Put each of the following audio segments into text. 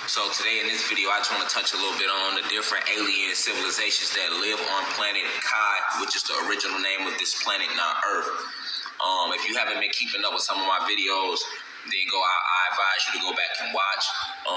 So today in this video, I just want to touch a little bit on the different alien civilizations that live on planet Kai, which is the original name of this planet, not Earth. If you haven't been keeping up with some of my videos, then I advise you to go back and watch.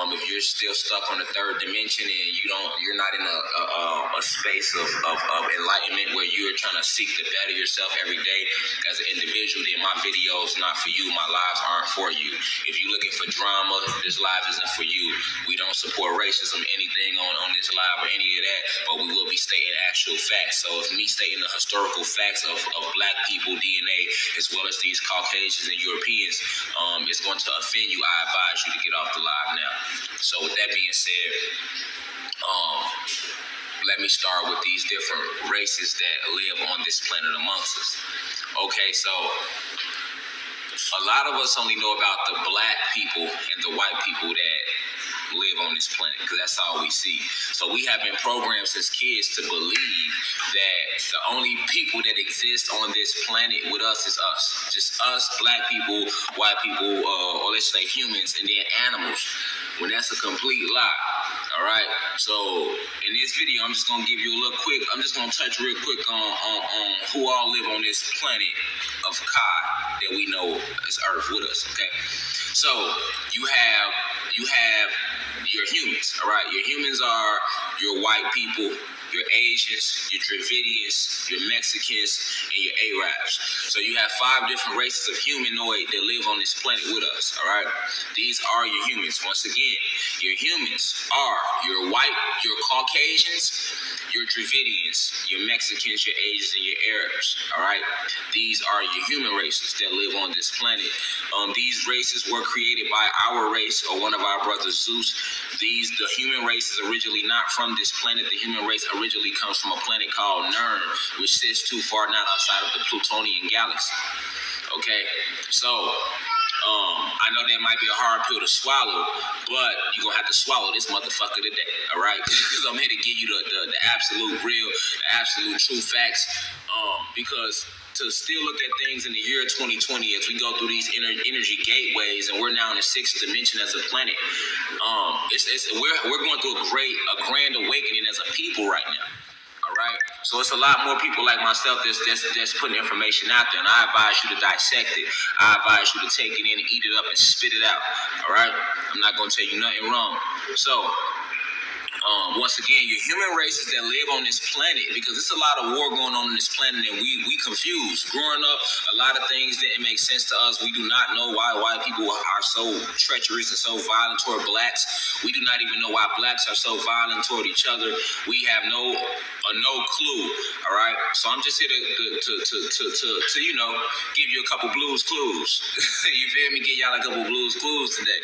If you're still stuck on the third dimension and you're not in a space of enlightenment where you're trying to seek to better yourself every day as an individual, then my videos not for you. My lives aren't for you. If you're looking for drama, this live isn't for you. We don't support racism, anything on this live or any of that, but we will be stating actual facts. So if me stating the historical facts of black people DNA as well as these Caucasians and Europeans is going to offend you, I advise you to get off the live now. So with that being said, let me start with these different races that live on this planet amongst us. Okay, so a lot of us only know about the black people and the white people that live on this planet, because that's all we see. So we have been programmed since kids to believe that the only people that exist on this planet with us is us. Just us, black people, white people, or let's say humans, and then animals, when that's a complete lie. All right, so in this video, I'm just gonna give you a little quick. I'm just gonna touch real quick on who all live on this planet of Kai that we know as Earth with us. Okay, so you have your humans. All right, your humans are your white people, your Asians, your Dravidians, your Mexicans, and your Arabs. So you have 5 different races of humanoid that live on this planet with us, all right? These are your humans. Once again, your humans are your white, your Caucasians, your Dravidians, your Mexicans, your Asians, and your Arabs, all right? These are your human races that live on this planet. These races were created by our race or one of our brothers, Zeus. The human race is originally not from this planet. The human race originally comes from a planet called Nern, which sits too far not outside of the Plutonian galaxy. Okay, so I know that might be a hard pill to swallow, but you're going to have to swallow this motherfucker today, all right? Because I'm here to give you the absolute real, the absolute true facts, because to still look at things in the year 2020 as we go through these energy gateways and we're now in the 6th dimension as a planet, we're going through a grand awakening as a people right now. All right, so it's a lot more people like myself that's putting information out there, and I advise you to dissect it. I advise you to take it in and eat it up and spit it out. All right, I'm not gonna tell you nothing wrong. So once again, your human races that live on this planet, because it's a lot of war going on this planet and we confused. Growing up, a lot of things didn't make sense to us. We do not know why white people are so treacherous and so violent toward blacks. We do not even know why blacks are so violent toward each other. We have no clue. All right, so I'm just here to give you a couple blues clues. You feel me? Give y'all a couple blues clues today.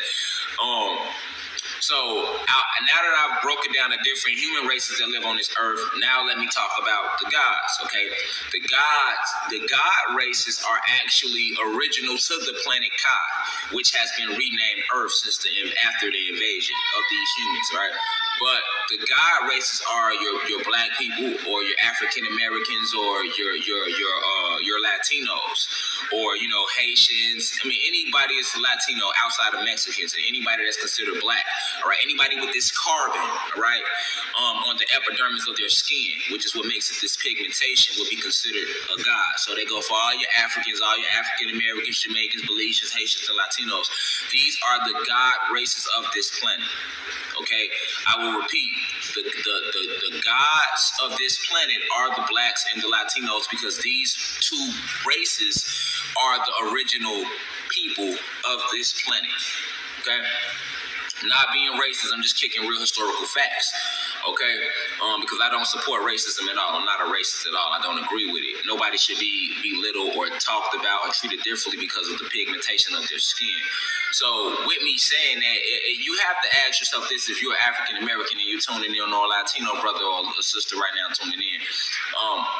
So now that I've broken down the different human races that live on this earth, now let me talk about the gods, okay? The god races are actually original to the planet Kai, which has been renamed Earth after the invasion of these humans, right? But the god races are your black people or your African Americans or your Latinos or Haitians. I mean anybody that's Latino outside of Mexicans and anybody that's considered black. All right, anybody with this carbon, all right, on the epidermis of their skin, which is what makes it this pigmentation, would be considered a god. So they go for all your Africans, all your African Americans, Jamaicans, Belizeans, Haitians, and Latinos. These are the god races of this planet. Okay, I will repeat. The gods of this planet are the blacks and the Latinos because these 2 races are the original people of this planet. Okay. Not being racist, I'm just kicking real historical facts, okay? Because I don't support racism at all. I'm not a racist at all. I don't agree with it. Nobody should be belittled or talked about or treated differently because of the pigmentation of their skin. So with me saying that, you have to ask yourself this: if you're African American and you're tuning in, or a Latino brother or a sister right now tuning in,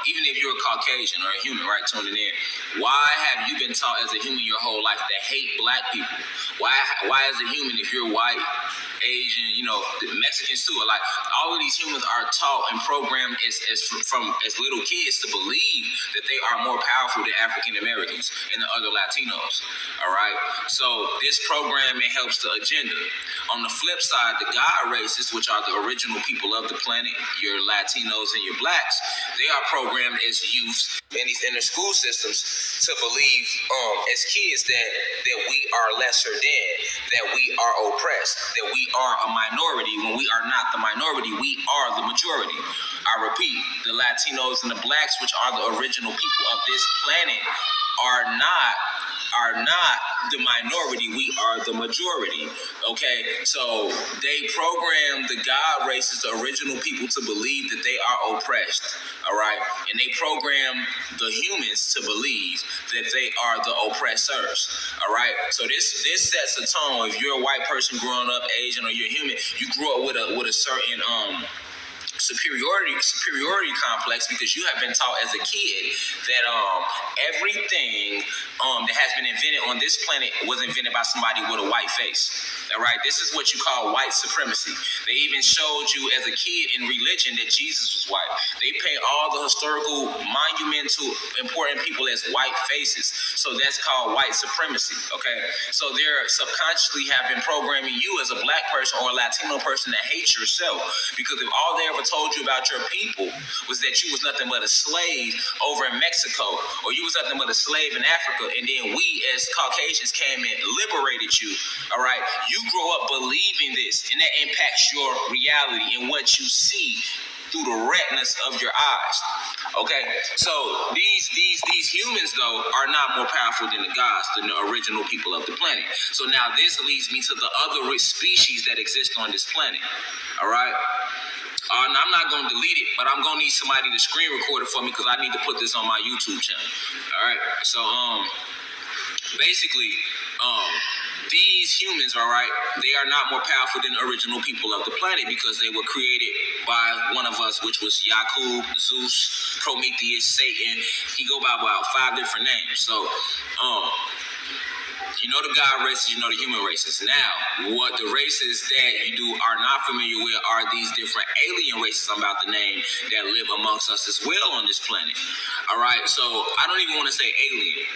even if you're a Caucasian or a human, right, tuning in, why have you been taught as a human your whole life to hate black people? Why as a human, if you're white Asian, the Mexicans too. Like all of these humans are taught and programmed as little kids to believe that they are more powerful than African Americans and the other Latinos. All right. So this programming helps the agenda. On the flip side, the God races, which are the original people of the planet, your Latinos and your blacks, they are programmed as youths in their school systems to believe as kids that we are lesser than, that we are oppressed, that we are a minority when we are not the minority, we are the majority. I repeat, the Latinos and the blacks, which are the original people of this planet, are not the minority, we are the majority. Okay, so they program the God races, the original people, to believe that they are oppressed. All right, and they program the humans to believe that they are the oppressors. All right, so this sets a tone. If you're a white person growing up Asian, or you're human, you grew up with a certain superiority complex, because you have been taught as a kid that everything that has been invented on this planet was invented by somebody with a white face. All right, this is what you call white supremacy. They even showed you as a kid in religion that Jesus was white. They paint all the historical monumental important people as white faces. So that's called white supremacy. Okay, so they're subconsciously have been programming you as a black person or a Latino person to hate yourself, because if all they ever told you about your people was that you was nothing but a slave over in Mexico, or you was nothing but a slave in Africa, and then we as Caucasians came and liberated you, all right, you grow up believing this, and that impacts your reality and what you see through the retinas of your eyes. Okay, so these humans though are not more powerful than the gods, than the original people of the planet. So now this leads me to the other species that exist on this planet. All right. And I'm not going to delete it, but I'm going to need somebody to screen record it for me, because I need to put this on my YouTube channel. All right. So basically, these humans, all right, they are not more powerful than the original people of the planet, because they were created by one of us, which was Yakub, Zeus, Prometheus, Satan. He go by about 5 different names. So you know the God races, you know the human races. Now, what the races that you are not familiar with are these different alien races I'm about to name that live amongst us as well on this planet. All right, so I don't even want to say alien,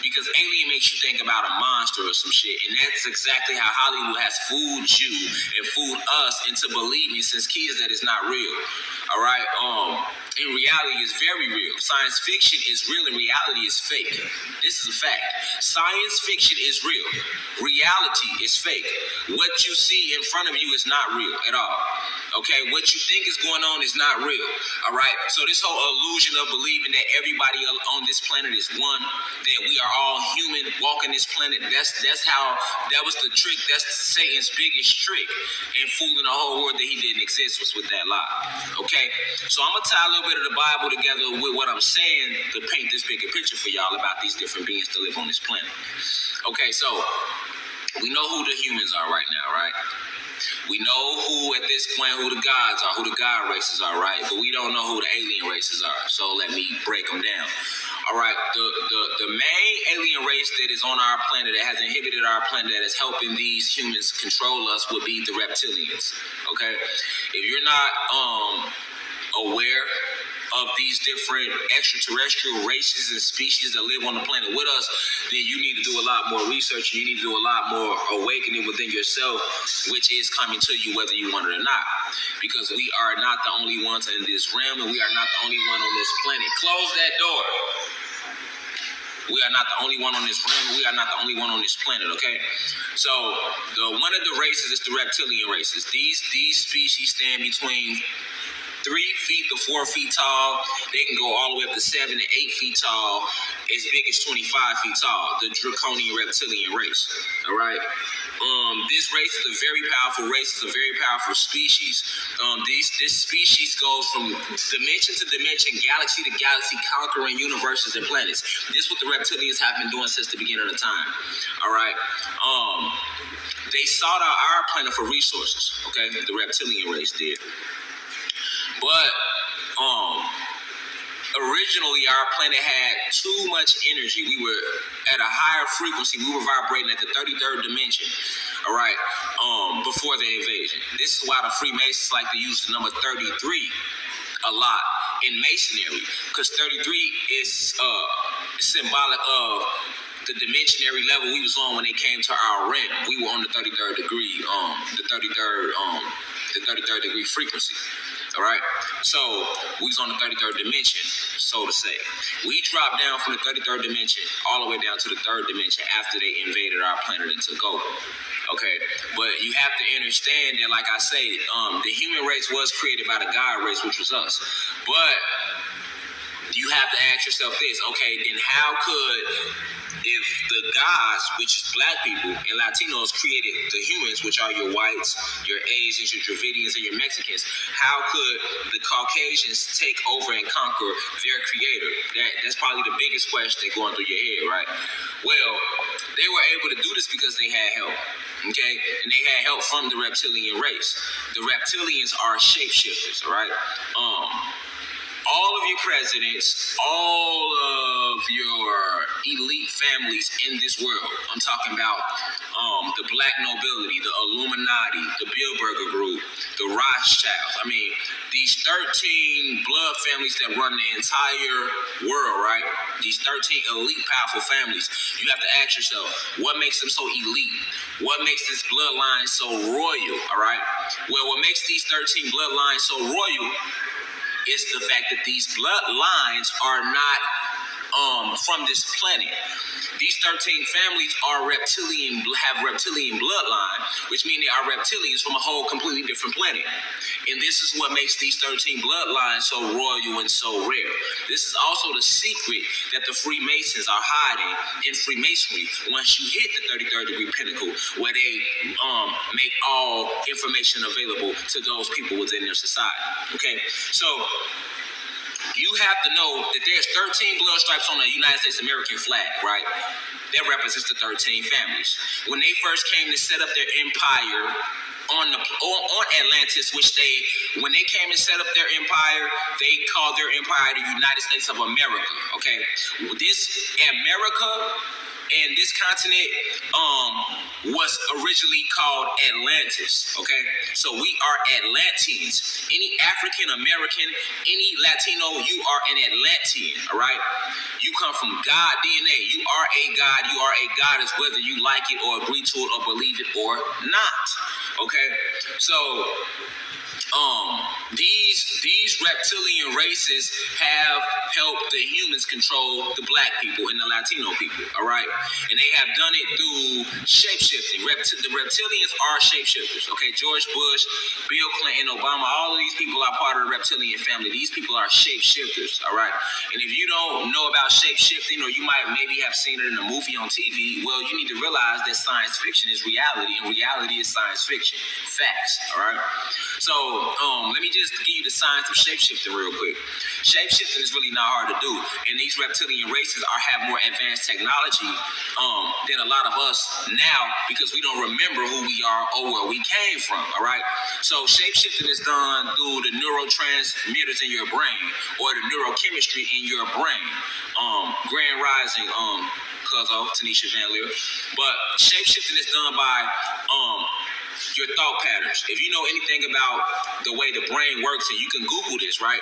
because alien makes you think about a monster or some shit, and that's exactly how Hollywood has fooled you and fooled us into believing since kids that it's not real. All right, in reality, it's very real. Science fiction is real, and reality is fake. This is a fact. Science fiction is real. Reality is fake. What you see in front of you is not real at all. Okay, what you think is going on is not real. All right, so this whole illusion of believing that everybody on this planet is one, that we are all human walking this planet, that was the trick. That's Satan's biggest trick in fooling the whole world that he didn't exist, was with that lie. Okay, so I'm gonna tie a little bit of the Bible together with what I'm saying to paint this bigger picture for y'all about these different beings that live on this planet. Okay, so we know who the humans are right now, right? We know who, at this point, who the gods are, who the God races are, right? But we don't know who the alien races are. So let me break them down. All right, the main alien race that is on our planet, that has inhibited our planet, that is helping these humans control us, would be the reptilians. Okay, if you're not aware of these different extraterrestrial races and species that live on the planet with us, then you need to do a lot more research, and you need to do a lot more awakening within yourself, which is coming to you whether you want it or not. Because we are not the only ones in this realm, and we are not the only one on this planet. Close that door. We are not the only one on this realm. We are not the only one on this planet, okay? So one of the races is the reptilian races. These species stand between 3 feet to 4 feet tall. They can go all the way up to 7 to 8 feet tall, as big as 25 feet tall. The draconian reptilian race. All right. This race is a very powerful race. It's a very powerful species. This species goes from dimension to dimension, galaxy to galaxy, conquering universes and planets. This is what the reptilians have been doing since the beginning of the time. All right. They sought out our planet for resources. Okay, the reptilian race did. But originally our planet had too much energy. We were at a higher frequency. We were vibrating at the 33rd dimension. all right, before the invasion. This is why the Freemasons like to use the number 33 a lot in Masonry, because 33 is symbolic of the dimensionary level we was on when they came to our rim. We were on the 33rd degree, the 33rd degree frequency. All right, so we was on the 33rd dimension, so to say. We dropped down from the 33rd dimension all the way down to the 3rd dimension after they invaded our planet and took over. Okay, but you have to understand that, like I say, the human race was created by the God race, which was us. But you have to ask yourself this: okay, then how could, if the gods, which is black people and Latinos, created the humans, which are your whites, your Asians, your Dravidians, and your Mexicans, how could the Caucasians take over and conquer their creator? That's probably the biggest question going through your head, right? Well, they were able to do this because they had help, okay? And they had help from the reptilian race. The reptilians are shapeshifters, all right? All of your presidents, all of your elite families in this world, I'm talking about the black nobility, the Illuminati, the Bilderberger Group, the Rothschilds. I mean, these 13 blood families that run the entire world, right? These 13 elite, powerful families. You have to ask yourself, what makes them so elite? What makes this bloodline so royal, all right? Well, what makes these 13 bloodlines so royal is the fact that these bloodlines are not from this planet. These 13 families are have reptilian bloodline, which means they are reptilians from a whole completely different planet. And this is what makes these 13 bloodlines so royal and so rare. This is also the secret that the Freemasons are hiding in Freemasonry once you hit the 33rd degree pinnacle, where they make all information available to those people within their society. Okay, so you have to know that there's 13 blood stripes on the United States American flag, right? That represents the 13 families. When they first came to set up their empire on Atlantis, when they came to set up their empire, they called their empire the United States of America. Okay, this America and this continent was originally called Atlantis, okay? So we are Atlanteans. Any African American, any Latino, you are an Atlantean, all right? You come from God DNA. You are a God. You are a goddess, whether you like it or agree to it or believe it or not, okay? So these reptilian races have helped the humans control the black people and the Latino people, all right? And they have done it through shapeshifting. The reptilians are shapeshifters, okay? George Bush, Bill Clinton, Obama, all of these people are part of the reptilian family. These people are shapeshifters, all right? And if you don't know about shapeshifting, or you might maybe have seen it in a movie on TV, well, you need to realize that science fiction is reality, and reality is science fiction. Facts, all right? So let me just give you the science of shapeshifting real quick. Shapeshifting is really not hard to do, and these reptilian races have more advanced technology than a lot of us now, because we don't remember who we are or where we came from, all right? So shapeshifting is done through the neurotransmitters in your brain, or the neurochemistry in your brain. Grand Rising, Tanisha Van Leer. But shapeshifting is done by your thought patterns. If you know anything about the way the brain works, and you can Google this, right?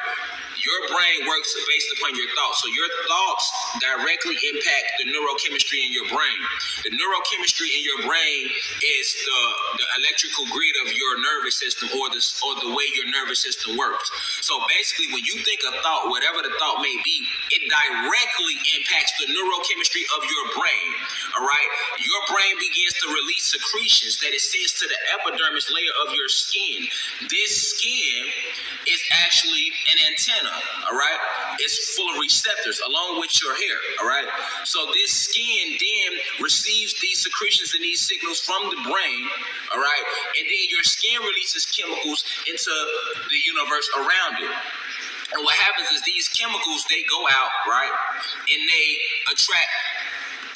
Your brain works based upon your thoughts. So your thoughts directly impact the neurochemistry in your brain. The neurochemistry in your brain is the electrical grid of your nervous system, or the way your nervous system works. So basically, when you think a thought, whatever the thought may be, it directly impacts the neurochemistry of your brain, all right? Your brain begins to release secretions that it sends to the epidermis layer of your skin. This skin is actually an antenna, all right? It's full of receptors along with your hair, all right? So this skin then receives these secretions and these signals from the brain, all right? And then your skin releases chemicals into the universe around it. And what happens is these chemicals, they go out, right? And they attract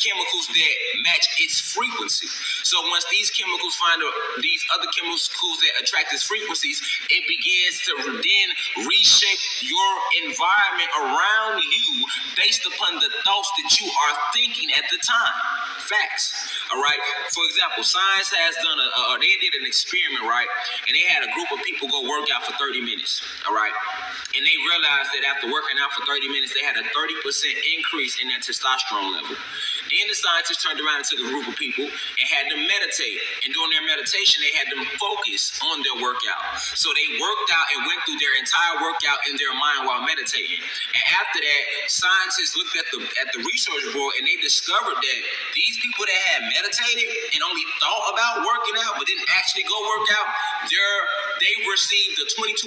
chemicals that match its frequency. So once these chemicals find these other chemicals that attract its frequencies, it begins to then reshape your environment around you based upon the thoughts that you are thinking at the time. Facts. All right. For example, science has done they did an experiment, right? And they had a group of people go work out for 30 minutes. All right. And they realized that after working out for 30 minutes, they had a 30% increase in their testosterone level. Then the scientists turned around and took a group of people and had them meditate. And during their meditation, they had them focus on their workout. So they worked out and went through their entire workout in their mind while meditating. And after that, scientists looked at the research board and they discovered that these people that had meditated and only thought about working out but didn't actually go work out, they received a 22%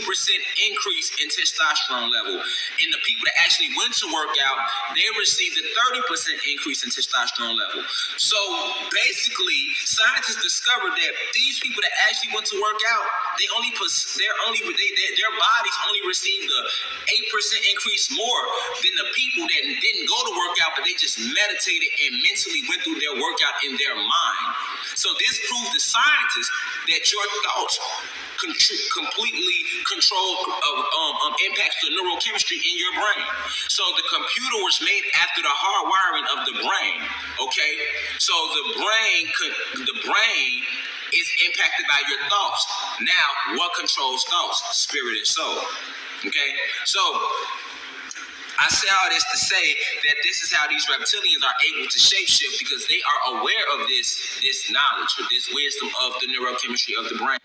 increase in testosterone level. And the people that actually went to work out, they received a 30% increase in testosterone level. So basically, scientists discovered that these people that actually went to work out, their bodies only received the 8% increase more than the people that didn't go to work out, but they just meditated and mentally went through their workout in their mind. So this proves to scientists that your thoughts completely control impacts the neurochemistry in your brain. So the computer was made after the hardwiring of the brain. Okay, so the brain is impacted by your thoughts. Now, what controls thoughts? Spirit and soul. Okay, so I say all this to say that this is how these reptilians are able to shapeshift, because they are aware of this knowledge, or this wisdom of the neurochemistry of the brain.